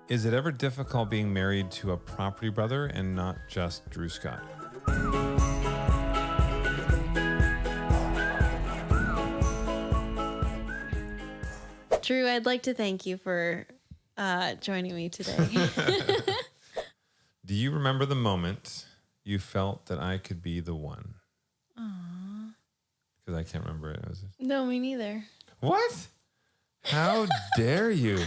Is it ever difficult being married to a property brother and not just Drew Scott? Drew, I'd like to thank you for joining me today. Do you remember the moment you felt that I could be the one? Aww. Because I can't remember it. No, me neither. What? How dare you?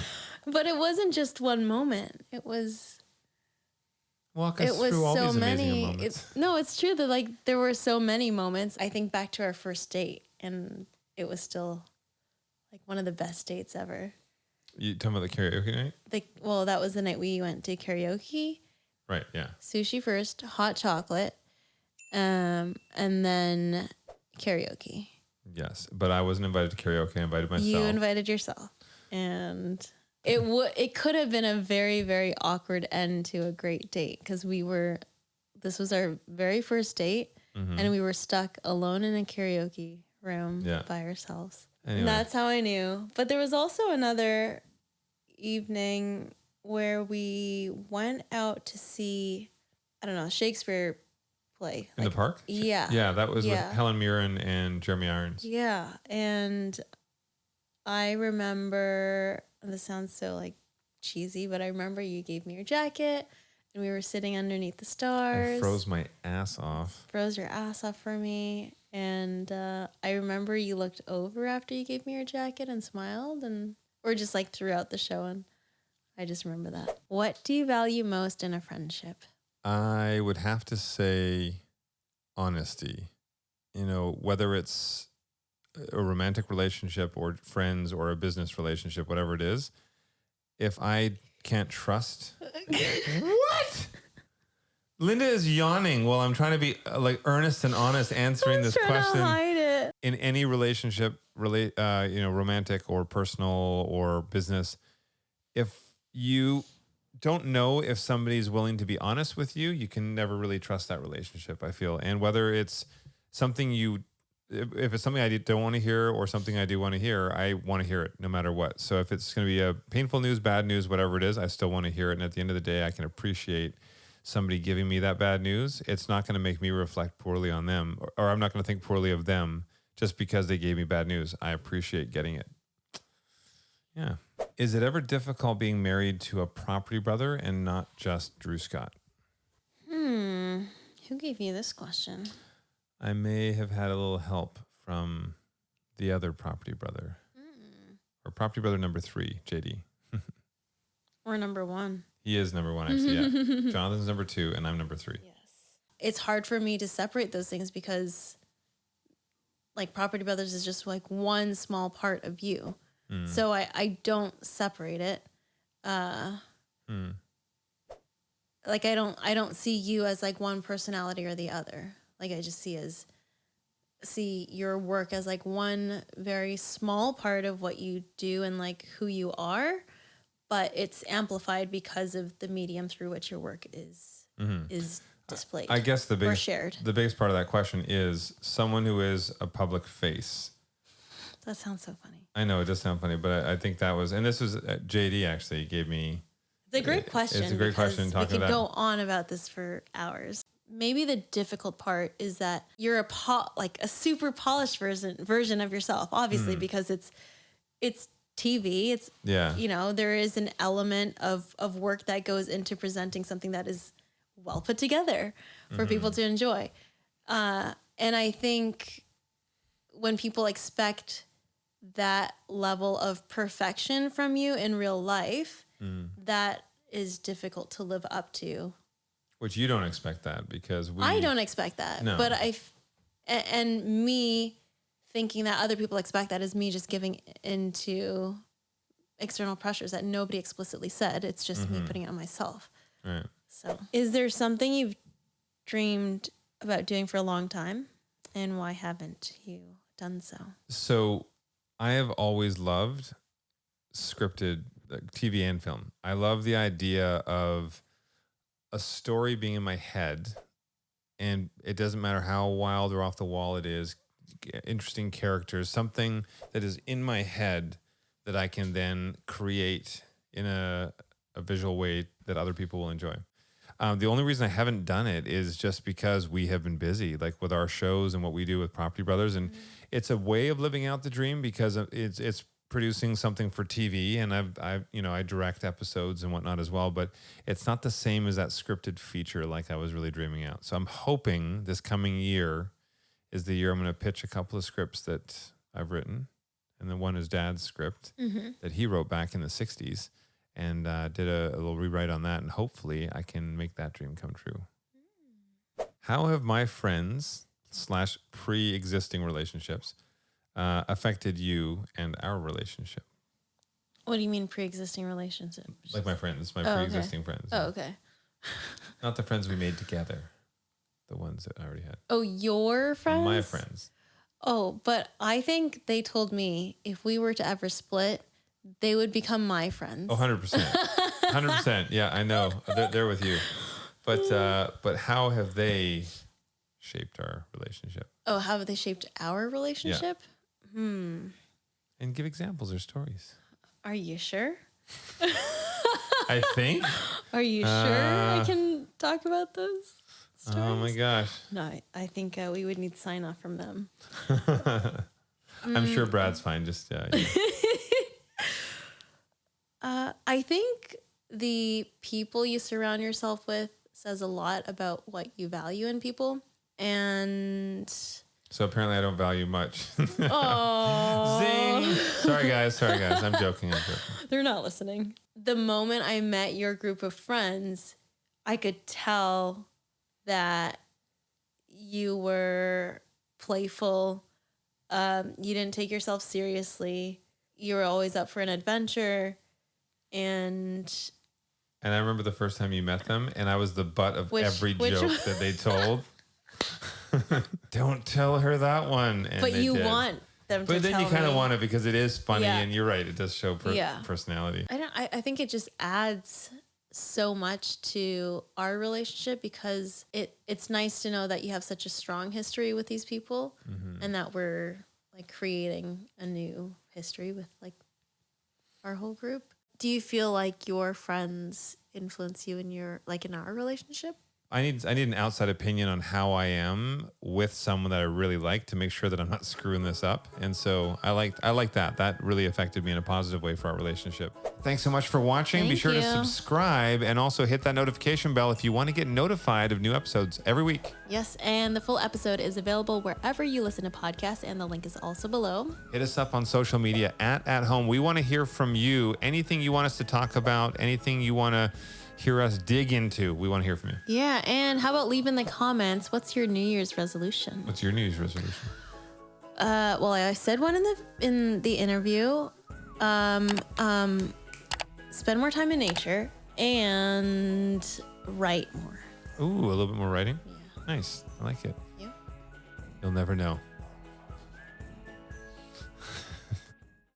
But it wasn't just one moment. It was Walk us through all so these amazing many. moments. It's true that there were so many moments. I think back to our first date, and it was still like one of the best dates ever. You talking about the karaoke night? That was the night we went to karaoke. Right, yeah. Sushi first, hot chocolate, and then karaoke. Yes, but I wasn't invited to karaoke. I invited myself. You invited yourself, and it could have been a very, very awkward end to a great date because this was our very first date, and we were stuck alone in a karaoke room by ourselves. Anyway. And that's how I knew. But there was also another evening where we went out to see, I don't know, Shakespeare play. In the park? Yeah. Yeah, that was with Helen Mirren and Jeremy Irons. Yeah. And I remember, and this sounds so like cheesy, but I remember you gave me your jacket and we were sitting underneath the stars. I froze my ass off. Froze your ass off for me. And I remember you looked over after you gave me your jacket and smiled, or just like throughout the show. And I just remember that. What do you value most in a friendship? I would have to say honesty. You know, whether it's a romantic relationship or friends or a business relationship, whatever it is, if I can't trust... What? Linda is yawning while I'm trying to be earnest and honest answering this question. To hide it. In any relationship, romantic or personal or business, if you don't know if somebody's willing to be honest with you, you can never really trust that relationship, I feel. And whether it's something if it's something I don't want to hear or something I do want to hear, I want to hear it no matter what. So if it's going to be a painful news, bad news, whatever it is, I still want to hear it. And at the end of the day, I can appreciate somebody giving me that bad news. It's not going to make me reflect poorly on them, or I'm not going to think poorly of them just because they gave me bad news. I appreciate getting it. Yeah. Is it ever difficult being married to a property brother and not just Drew Scott? Who gave you this question? I may have had a little help from the other property brother. Or property brother number 3, JD. Or number 1. He is number 1, actually, yeah. Jonathan's number 2, and I'm number 3. Yes. It's hard for me to separate those things because like property brothers is just like one small part of you. So I don't separate it. Like I don't see you as like one personality or the other. Like I just see your work as like one very small part of what you do and like who you are, but it's amplified because of the medium through which your work is displayed. I guess or shared. The biggest part of that question is someone who is a public face. That sounds so funny. I know it does sound funny, but I think that was, and this was JD actually gave me. It's a great question. It's a great question. We could go on about this for hours. Maybe the difficult part is that you're a super polished version of yourself, obviously, because it's TV. It's there is an element of work that goes into presenting something that is well put together for people to enjoy. And I think when people expect that level of perfection from you in real life, that is difficult to live up to. Which you don't expect that because I don't expect that. No. But and me thinking that other people expect that is me just giving into external pressures that nobody explicitly said. It's just me putting it on myself. Right. So is there something you've dreamed about doing for a long time? And why haven't you done so? So I have always loved scripted TV and film. I love the idea of a story being in my head, and it doesn't matter how wild or off the wall it is, interesting characters, something that is in my head that I can then create in a a visual way that other people will enjoy. The only reason I haven't done it is just because we have been busy, like with our shows and what we do with Property Brothers, and it's a way of living out the dream because it's producing something for TV, and I direct episodes and whatnot as well, but it's not the same as that scripted feature like I was really dreaming out. So I'm hoping this coming year is the year I'm going to pitch a couple of scripts that I've written, and then one is Dad's script that he wrote back in the 60s. And did a little rewrite on that, and hopefully I can make that dream come true. How have my friends / pre-existing relationships affected you and our relationship? What do you mean pre-existing relationships? Like my friends, my Oh, pre-existing friends. Oh, okay. Not the friends we made together, the ones that I already had. Oh, your friends? My friends. Oh, but I think they told me if we were to ever split, they would become my friends. Oh, 100%. 100%. Yeah, I know. They're with you. But how have they shaped our relationship? Oh, how have they shaped our relationship? And give examples or stories. Are you sure? I think. Are you sure I can talk about those stories? Oh my gosh. No, I think we would need sign off from them. I'm sure Brad's fine. Just yeah. I think the people you surround yourself with says a lot about what you value in people. And so apparently I don't value much. oh, Zing. Sorry guys. I'm joking. They're not listening. The moment I met your group of friends, I could tell that you were playful. You didn't take yourself seriously. You were always up for an adventure. And I remember the first time you met them, and I was the butt of every joke that they told. Don't tell her that one. And but you want them to tell me. But then you kind of want it because it is funny, and you're right. It does show personality. I think it just adds so much to our relationship because it's nice to know that you have such a strong history with these people and that we're like creating a new history with like our whole group. Do you feel like your friends influence you in our relationship? I need an outside opinion on how I am with someone that I really like to make sure that I'm not screwing this up. And so I like that. That really affected me in a positive way for our relationship. Thanks so much for watching. Be sure to subscribe and also hit that notification bell if you want to get notified of new episodes every week. Yes, and the full episode is available wherever you listen to podcasts, and the link is also below. Hit us up on social media at home. We want to hear from you. Anything you want us to talk about, anything you want to hear us dig into, we want to hear from you. Yeah, and how about leave in the comments, what's your New Year's resolution? What's your New Year's resolution? Well, I said one in the interview. Spend more time in nature and write more. Ooh, a little bit more writing? Yeah. Nice. I like it. You? You'll never know.